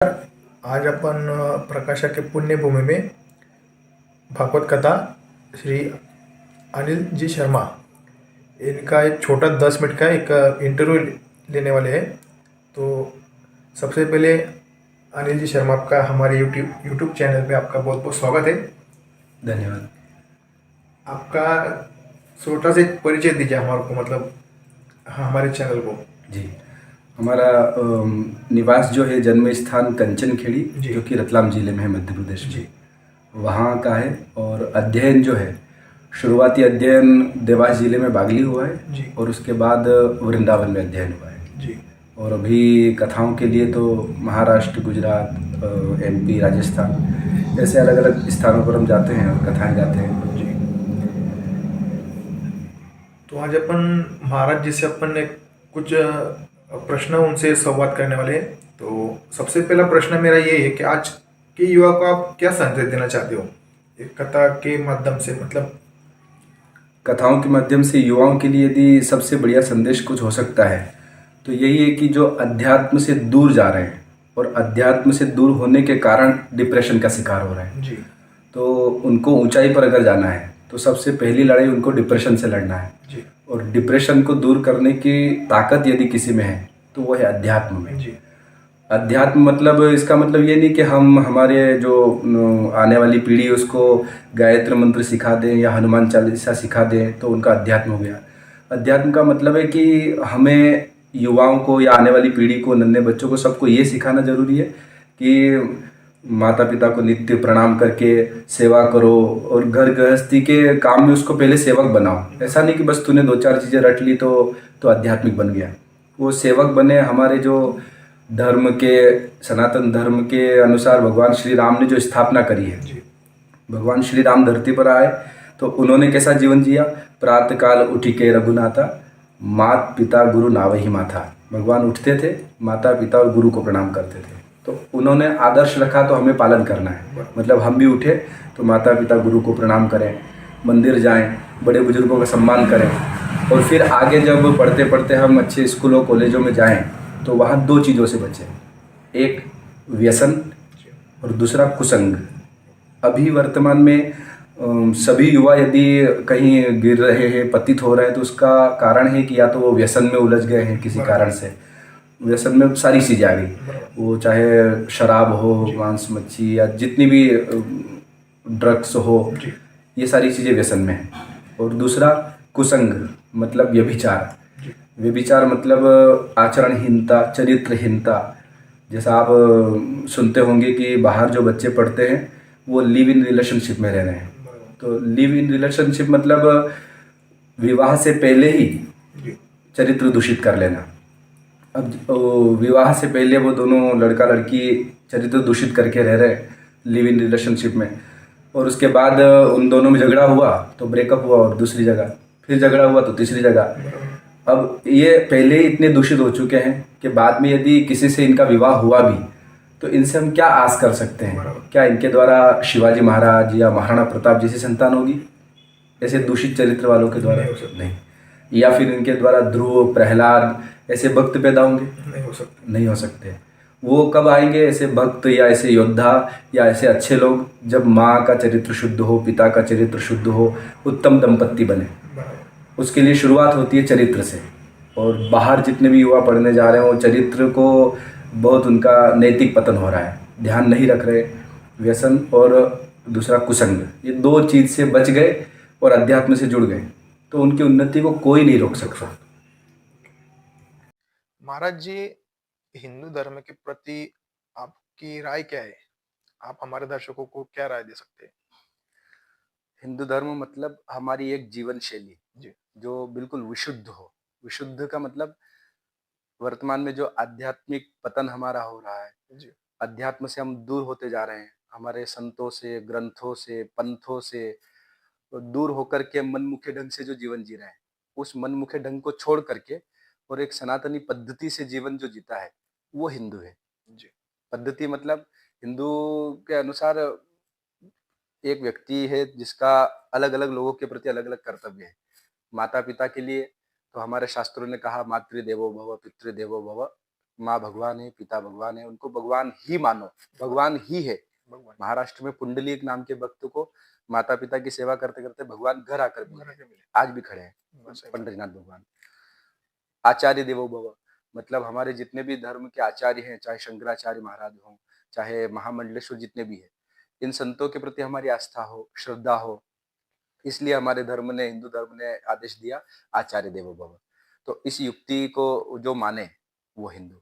आज अपन प्रकाशा के पुण्यभूमि में भागवत कथा श्री अनिल जी शर्मा इनका एक छोटा 10 मिनट का एक इंटरव्यू लेने वाले हैं। तो सबसे पहले अनिल जी शर्मा, आपका हमारे यूट्यूब चैनल पे आपका बहुत बहुत स्वागत है। धन्यवाद। आपका छोटा से एक परिचय दीजिए हमारे को, मतलब हमारे चैनल को। जी, हमारा निवास जो है जन्म स्थान कंचनखेड़ी, जी जो कि रतलाम जिले में है, मध्य प्रदेश में, जी वहाँ का है। और अध्ययन जो है, शुरुआती अध्ययन देवास जिले में बागली हुआ है, जी और उसके बाद वृंदावन में अध्ययन हुआ है। जी और अभी कथाओं के लिए तो महाराष्ट्र, गुजरात, एमपी, राजस्थान, ऐसे अलग अलग स्थानों पर हम जाते हैं और कथाएं गाते हैं। जी। तो आज अपन महाराज जी से अपन ने कुछ प्रश्न उनसे संवाद करने वाले हैं। तो सबसे पहला प्रश्न मेरा ये है कि आज के युवा को आप क्या संदेश देना चाहते हो एक कथा के माध्यम से, मतलब। कथाओं के माध्यम से युवाओं के लिए यदि सबसे बढ़िया संदेश कुछ हो सकता है तो यही है कि जो अध्यात्म से दूर जा रहे हैं और अध्यात्म से दूर होने के कारण डिप्रेशन का शिकार हो रहे हैं, जी तो उनको ऊंचाई पर अगर जाना है तो सबसे पहली लड़ाई उनको डिप्रेशन से लड़ना है। जी और डिप्रेशन को दूर करने की ताकत यदि किसी में है तो वो है अध्यात्म में। जी अध्यात्म मतलब, इसका मतलब ये नहीं कि हम हमारे जो आने वाली पीढ़ी है उसको गायत्री मंत्र सिखा दें या हनुमान चालीसा सिखा दें तो उनका अध्यात्म हो गया। अध्यात्म का मतलब है कि हमें युवाओं को या आने वाली पीढ़ी को, नन्हे बच्चों को, सबको ये सिखाना जरूरी है कि माता पिता को नित्य प्रणाम करके सेवा करो, और घर गृहस्थी के काम में उसको पहले सेवक बनाओ। ऐसा नहीं कि बस तूने दो चार चीज़ें रट ली तो आध्यात्मिक बन गया। वो सेवक बने। हमारे जो धर्म के, सनातन धर्म के अनुसार भगवान श्री राम ने जो स्थापना करी है, जी भगवान श्री राम धरती पर आए तो उन्होंने कैसा जीवन जिया? प्रातः काल उठी के रघुनाथा, मात पिता गुरु नावही माथा। भगवान उठते थे, माता पिता और गुरु को प्रणाम करते थे। तो उन्होंने आदर्श रखा तो हमें पालन करना है। मतलब हम भी उठे तो माता पिता गुरु को प्रणाम करें, मंदिर जाएं, बड़े बुजुर्गों का सम्मान करें। और फिर आगे जब पढ़ते पढ़ते हम अच्छे स्कूलों कॉलेजों में जाएं तो वहाँ दो चीज़ों से बचें, एक व्यसन और दूसरा कुसंग। अभी वर्तमान में सभी युवा यदि कहीं गिर रहे हैं, पतित हो रहे हैं, तो उसका कारण है कि या तो वो व्यसन में उलझ गए हैं किसी कारण से। व्यसन में सारी चीज़ें आ गई, वो चाहे शराब हो, मांस मच्छी, या जितनी भी ड्रग्स हो, जी ये सारी चीज़ें व्यसन में हैं। और दूसरा कुसंग, मतलब व्यभिचार। जी व्यभिचार मतलब आचरणहीनता, चरित्रहीनता। जैसा आप सुनते होंगे कि बाहर जो बच्चे पढ़ते हैं वो लिव इन रिलेशनशिप में रह रहे हैं। तो लिव इन रिलेशनशिप मतलब विवाह से पहले ही जी चरित्र दूषित कर लेना। अब विवाह से पहले वो दोनों, लड़का लड़की, चरित्र दूषित करके रह रहे लिव इन रिलेशनशिप में। और उसके बाद उन दोनों में झगड़ा हुआ तो ब्रेकअप हुआ और दूसरी जगह, फिर झगड़ा हुआ तो तीसरी जगह। अब ये पहले ही इतने दूषित हो चुके हैं कि बाद में यदि किसी से इनका विवाह हुआ भी तो इनसे हम क्या आस कर सकते हैं? क्या इनके द्वारा शिवाजी महाराज या महाराणा प्रताप जैसी संतान होगी ऐसे दूषित चरित्र वालों के द्वारा? नहीं हो सकता। नहीं। या फिर इनके द्वारा ध्रुव, प्रहलाद ऐसे भक्त पैदा होंगे? नहीं हो सकता। नहीं हो सकते। वो कब आएंगे ऐसे भक्त या ऐसे योद्धा या ऐसे अच्छे लोग? जब माँ का चरित्र शुद्ध हो, पिता का चरित्र शुद्ध हो, उत्तम दंपत्ति बने। उसके लिए शुरुआत होती है चरित्र से। और बाहर जितने भी युवा पढ़ने जा रहे हैं वो चरित्र को बहुत, उनका नैतिक पतन हो रहा है, ध्यान नहीं रख रहे। व्यसन और दूसरा कुसंग, ये दो चीज़ से बच गए और अध्यात्म से जुड़ गए तो उनकी उन्नति को कोई नहीं रोक सकता। महाराज जी, हिंदू धर्म के प्रति आपकी राय क्या है? आप हमारे दर्शकों को क्या राय दे सकते हैं? हिंदू धर्म मतलब हमारी एक जीवन शैली जी जो बिल्कुल विशुद्ध हो। विशुद्ध का मतलब वर्तमान में जो आध्यात्मिक पतन हमारा हो रहा है, जी अध्यात्म से हम दूर होते जा रहे हैं, हमारे संतों से, ग्रंथों से, पंथों से दूर होकर के मनमुखे ढंग से जो जीवन जी रहे हैं, उस मनमुखे ढंग को छोड़ करके और एक सनातनी पद्धति से जीवन जो जीता है वो हिंदू है। जी पद्धति मतलब हिंदू के अनुसार एक व्यक्ति है जिसका अलग अलग लोगों के प्रति अलग अलग कर्तव्य है। माता पिता के लिए तो हमारे शास्त्रों ने कहा, मातृदेवो भव पितृदेवो भव, माँ भगवान है, पिता भगवान है, उनको भगवान ही मानो, भगवान ही है। भगवान महाराष्ट्र में पुंडलीक नाम के भक्त को माता पिता की सेवा करते करते भगवान घर आकर मिले, घर के मिले। आज भी खड़े हैं बस सही बात। पंडरीनाथ भगवान। आचार्य देवो भव, मतलब हमारे जितने भी धर्म के आचार्य हैं, चाहे शंकराचार्य महाराज हों, चाहे महामंडलेश्वर जितने भी हैं, इन संतों के प्रति हमारी आस्था हो, श्रद्धा हो, इसलिए हमारे धर्म ने, हिंदू धर्म ने आदेश दिया आचार्य देवो भव। तो इस युक्ति को जो माने वो हिंदू।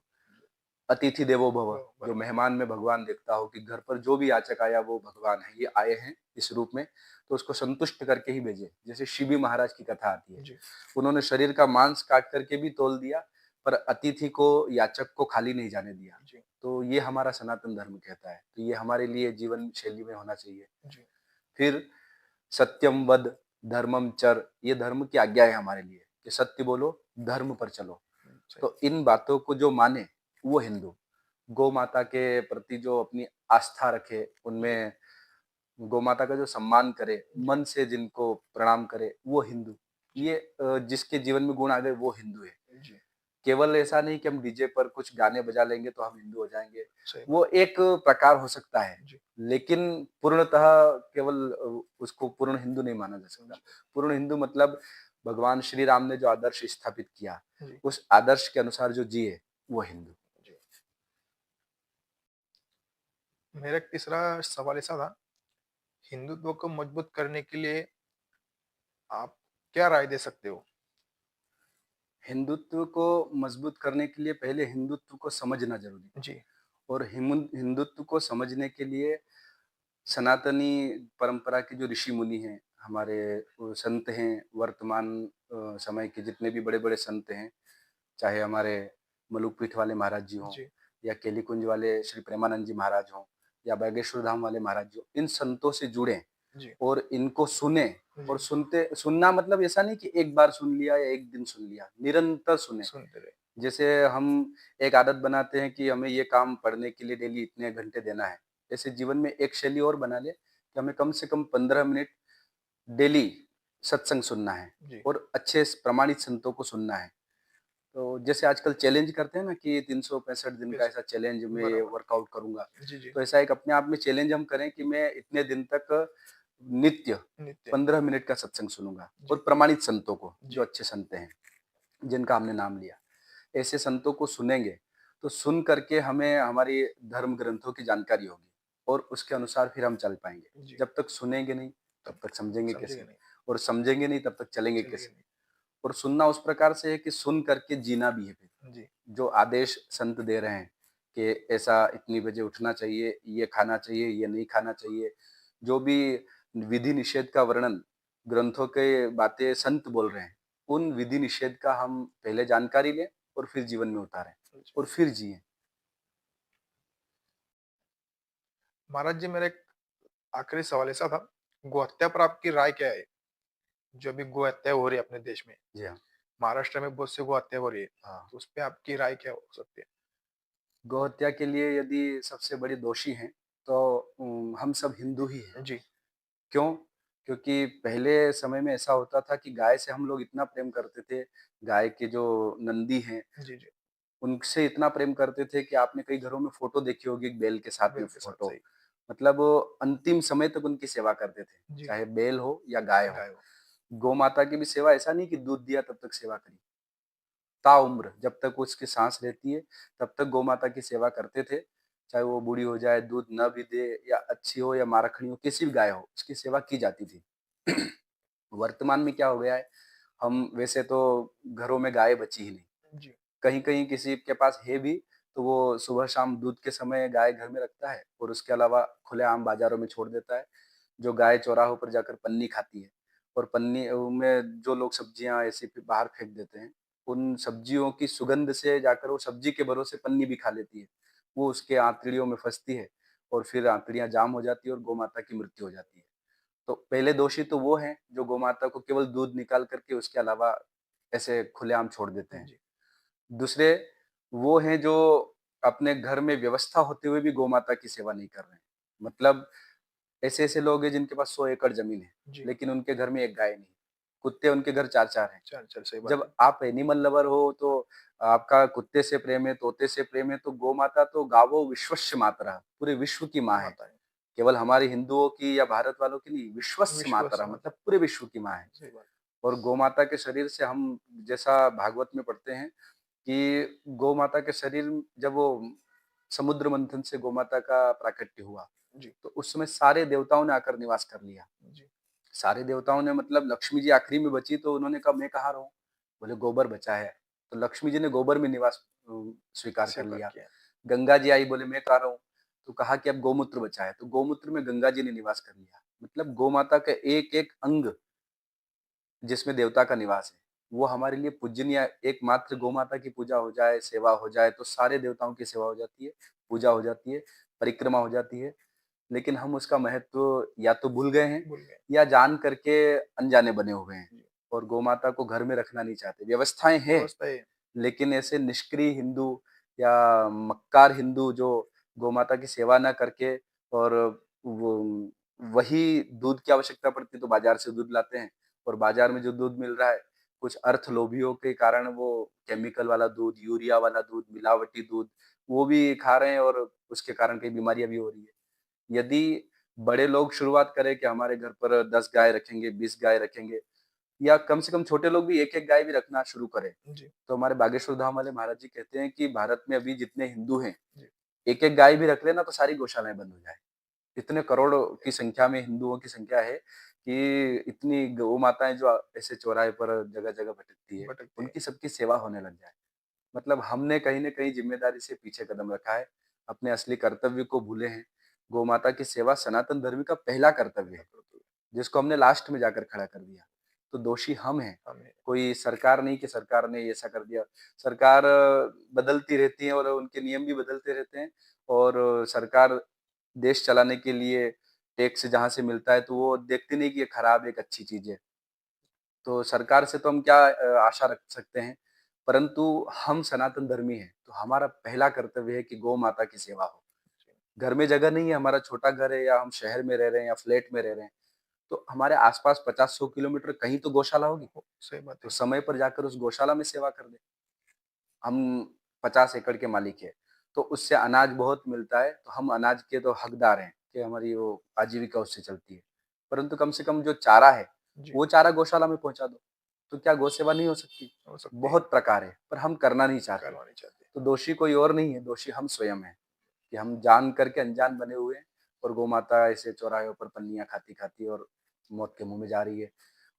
अतिथि देवो भव, जो मेहमान में भगवान देखता हो कि घर पर जो भी याचक आया वो भगवान है, ये आए हैं इस रूप में, तो उसको संतुष्ट करके ही भेजे। जैसे शिवी महाराज की कथा आती है, जी उन्होंने शरीर का मांस काट करके भी तोल दिया, पर अतिथि को, याचक को खाली नहीं जाने दिया। जी तो ये हमारा सनातन धर्म कहता है, तो ये हमारे लिए जीवन शैली में होना चाहिए। जी फिर सत्यम वद धर्मम चर, ये धर्म की आज्ञा है हमारे लिए कि सत्य बोलो, धर्म पर चलो। सही। तो इन बातों को जो माने वो हिंदू। गौ माता के प्रति जो अपनी आस्था रखे, उनमें गौ माता का जो सम्मान करे, मन से जिनको प्रणाम करे, वो हिंदू। ये जिसके जीवन में गुण आ गए वो हिंदू है। जी केवल ऐसा नहीं कि हम डीजे पर कुछ गाने बजा लेंगे तो हम हिंदू हो जाएंगे, सही वो एक प्रकार हो सकता है, जी लेकिन पूर्णतः केवल उसको पूर्ण हिंदू नहीं माना जा सकता। पूर्ण हिंदू मतलब भगवान श्री राम ने जो आदर्श स्थापित किया, जी उस आदर्श के अनुसार जो जिए वो हिंदू। जी। मेरा एक तीसरा सवाल ऐसा था, हिंदुत्व को मजबूत करने के लिए आप क्या राय दे सकते हो? हिंदुत्व को मजबूत करने के लिए पहले हिंदुत्व को समझना जरूरी है, जी और हिंदुत्व को समझने के लिए सनातनी परंपरा के जो ऋषि मुनि हैं, हमारे संत हैं, वर्तमान समय के जितने भी बड़े बड़े संत हैं, चाहे हमारे मलुक पीठ वाले महाराज जी हों, जी या केली कुंज वाले श्री प्रेमानंद जी महाराज हों, या बागेश्वर धाम वाले महाराज जी हों, इन संतों से जुड़ें जी और इनको सुने। जी और सुनते सुनना मतलब ऐसा नहीं कि एक बार सुन लिया या एक दिन सुन लिया, निरंतर सुने। सुनते रहे। जैसे हम एक आदत बनाते हैं कि हमें ये काम पढ़ने के लिए डेली इतने घंटे देना है, ऐसे जीवन में एक शैली और बना ले कि हमें कम से कम 15 मिनट डेली सत्संग सुनना है, जी और अच्छे प्रमाणित संतों को सुनना है। तो जैसे आजकल चैलेंज करते हैं ना कि 365 दिन का बेस ऐसा चैलेंज, मैं ये बराबर। वर्कआउट करूंगा, जी जी तो ऐसा एक अपने आप में चैलेंज हम करें कि मैं इतने दिन तक नित्य नित्य 15 मिनट का सत्संग सुनूंगा, और जी प्रमाणित संतों को, जो जी अच्छे संत हैं जिनका हमने नाम लिया, ऐसे संतों को सुनेंगे, तो सुन करके हमें हमारी धर्म ग्रंथों की जानकारी होगी, और उसके अनुसार फिर हम चल पाएंगे। जी जब तक सुनेंगे नहीं तब तब तक समझेंगे समझेगा कैसे, नहीं, और समझेंगे नहीं तब तक चलेंगे चलेगा कैसे। नहीं। और सुनना उस प्रकार से है कि सुन करके जीना भी है। फिर जी जो आदेश संत दे रहे हैं कि ऐसा इतनी बजे उठना चाहिए, ये खाना चाहिए, ये नहीं खाना चाहिए, जो भी विधि निषेध का वर्णन ग्रंथों के बातें संत बोल रहे हैं, उन विधि निषेध का हम पहले जानकारी लें और फिर जीवन में उतारें जी। और फिर जिए। महाराज जी, मेरा एक आखिरी सवाल ऐसा था, गोहत्या पर आपकी राय क्या है? जो अभी गो हत्या हो रही है अपने देश में, जी हाँ। महाराष्ट्र में बहुत सी गो हत्या हो रही है, हाँ, तो उस पे आपकी राय क्या हो सकती है? गौहत्या के लिए यदि सबसे बड़े दोषी हैं तो हम सब हिंदू ही हैं। जी क्यों? क्योंकि पहले समय में ऐसा होता था कि गाय से हम लोग इतना प्रेम करते थे, गाय के जो नंदी हैं, जी जी उनसे इतना प्रेम करते थे कि आपने कई घरों में फ़ोटो देखी होगी बैल के साथ में बेल के साथ फ़ोटो। सही। मतलब वो अंतिम समय तक उनकी सेवा करते थे, जी चाहे बैल हो या गाय हो। गाय हो। गौ माता की भी सेवा ऐसा नहीं कि दूध दिया तब तक सेवा करी। ताउम्र जब तक उसकी सांस रहती है, तब तक गौ माता की सेवा करते थे। चाहे वो बूढ़ी हो जाए, दूध न भी दे, या अच्छी हो या मारखड़ी हो, किसी भी गाय हो, उसकी सेवा की जाती थी। वर्तमान में क्या हो गया है, हम वैसे तो घरों में गाय बची ही नहीं। जी कहीं-कहीं किसी के पास है भी, तो वो सुबह-शाम दूध के समय गाय घर में रखता है और उसके अलावा खुलेआम बाज़ारों में छोड़ देता है। जो गाय चौराहों पर जाकर पन्नी खाती है, और पन्नी में जो लोग सब्जियाँ ऐसे फिर बाहर फेंक देते हैं, उन सब्जियों की सुगंध से जाकर वो सब्जी के भरोसे पन्नी भी खा लेती है। वो उसके आंतड़ियों में फँसती है, और फिर आंतड़ियाँ जाम हो जाती है और गौ-माता की मृत्यु हो जाती है। तो पहले दोषी तो वो हैं, जो गौ-माता को केवल दूध निकाल कर के उसके अलावा ऐसे खुलेआम छोड़ देते हैं। जी दूसरे वो हैं जो अपने घर में व्यवस्था होते हुए भी गौ माता की सेवा नहीं कर रहे हैं। मतलब ऐसे-ऐसे लोग हैं जिनके पास 100 एकड़ ज़मीन है, जी लेकिन उनके घर में एक गाय नहीं। कुत्ते उनके घर 4-4 हैं। चल चल सही बात जब है। आप एनिमल लवर हो तो आपका कुत्ते से प्रेम है, तोते से प्रेम है, तो गौ माता तो गावो विश्वस्य मातरः, पूरे विश्व की माँ है। माता है। केवल हमारे हिंदुओं की या भारत वालों की नहीं, विश्वस्य विश्व मातरः समाता मतलब पूरे विश्व की माँ है। सही बात। और गौ माता के शरीर से हम, जैसा भागवत में पढ़ते हैं कि गौ माता के शरीर, जब वो समुद्र मंथन से गौ माता का प्राकट्य हुआ, जी, तो उस समय सारे देवताओं ने आकर निवास कर लिया। जी। सारे देवताओं ने, मतलब लक्ष्मी जी आखिरी में बची तो उन्होंने कहा मैं कहाँ रहूं? बोले गोबर बचा है। तो लक्ष्मी जी ने गोबर में निवास स्वीकार कर स्वीकार लिया। किया। गंगा जी आई, बोले मैं कहाँ रहूं? तो कहा कि अब गौमूत्र बचा है, तो गौमूत्र में गंगा जी ने निवास कर लिया। मतलब गौ माता का एक एक अंग जिसमें देवता का निवास है, वो हमारे लिए पूजनीय। एकमात्र गौ माता की पूजा हो जाए, सेवा हो जाए, तो सारे देवताओं की सेवा हो जाती है, पूजा हो जाती है, परिक्रमा हो जाती है। लेकिन हम उसका महत्व या तो भूल गए हैं, भूल गए। या जान करके अनजाने बने हुए हैं, जी, और गौ माता को घर में रखना नहीं चाहते। व्यवस्थाएं हैं, व्यवस्था है। लेकिन ऐसे निष्क्रिय हिंदू या मक्कार हिंदू जो गौ माता की सेवा ना करके, और वो वही दूध की आवश्यकता पड़ती है तो बाजार से दूध लाते हैं, और बाजार में जो दूध मिल रहा है, कुछ अर्थ लोभियों के कारण वो केमिकल वाला दूध, यूरिया वाला दूध, मिलावटी दूध वो भी खा रहे हैं, और उसके कारण कई बीमारियां भी हो रही है। यदि बड़े लोग शुरुआत करें कि हमारे घर पर 10 गाय रखेंगे, 20 गाय रखेंगे, या कम से कम छोटे लोग भी एक एक गाय भी रखना शुरू करें, जी, तो हमारे बागेश्वर धाम वाले महाराज जी कहते हैं कि भारत में अभी जितने हिंदू हैं, जी। एक एक गाय भी रख लेना तो सारी गौशालाएं बंद हो जाए। इतने करोड़ों की संख्या में हिंदुओं की संख्या है कि इतनी गौ माताएं जो ऐसे चौराहे पर जगह जगह भटकती है, भटकते हैं। उनकी सबकी सेवा होने लग जाए। मतलब हमने कहीं न कहीं जिम्मेदारी से पीछे कदम रखा है, अपने असली कर्तव्य को भूले हैं। गौ माता की सेवा सनातन धर्म का पहला कर्तव्य है, जिसको हमने लास्ट में जाकर खड़ा कर दिया। तो दोषी हम हैं, हमें कोई सरकार नहीं कि सरकार ने ऐसा कर दिया। सरकार बदलती रहती है और उनके नियम भी बदलते रहते हैं, और सरकार देश चलाने के लिए टैक्स जहाँ से मिलता है तो वो देखती नहीं कि ये खराब है, एक अच्छी चीज़ है। तो सरकार से तो हम क्या आशा रख सकते हैं? परंतु हम सनातन धर्मी हैं, तो हमारा पहला कर्तव्य है कि गौ माता की सेवा हो। घर में जगह नहीं है, हमारा छोटा घर है, या हम शहर में रह रहे हैं या फ्लैट में रह रहे हैं, तो हमारे आस-पास 50-100 किलोमीटर कहीं तो गौशाला होगी। सही बात तो है। समय पर जाकर उस गौशाला में सेवा कर दें। हम 50 एकड़ के मालिक हैं, तो उससे अनाज बहुत मिलता है, तो हम अनाज के तो हकदार हैं कि हमारी वो आजीविका उससे चलती है। परंतु कम से कम जो चारा है, जी, वो चारा गौशाला में पहुँचा दो, तो क्या गौ सेवा नहीं हो सकती? हो सकती है। बहुत प्रकार है, पर हम करना नहीं चाहते। करवानी चाहते हैं। तो दोषी कोई और नहीं है, दोषी हम स्वयं हैं, कि हम जान करके अनजान बने हुए हैं, और गौ माता ऐसे चौराहों पर पन्नियाँ खाती-खाती और मौत के मुँह में जा रही है।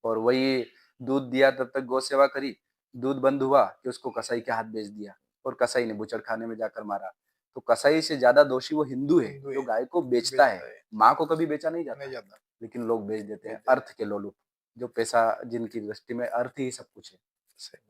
और वही दूध दिया तब तक गौ सेवा करी, दूध बंद हुआ कि उसको कसाई के हाथ बेच दिया, और कसाई ने बूचड़खाने में जाकर मारा। तो कसाई से ज़्यादा दोषी वो हिंदू है, हिंदू जो है, गाय को बेचता है। बेचता है, माँ को कभी बेचा नहीं जाता नहीं है, जाता, लेकिन लोग बेच देते बेच हैं, देते अर्थ के लोलुप, जो पैसा, जिनकी दृष्टि में अर्थ ही सब कुछ है। हैं। सही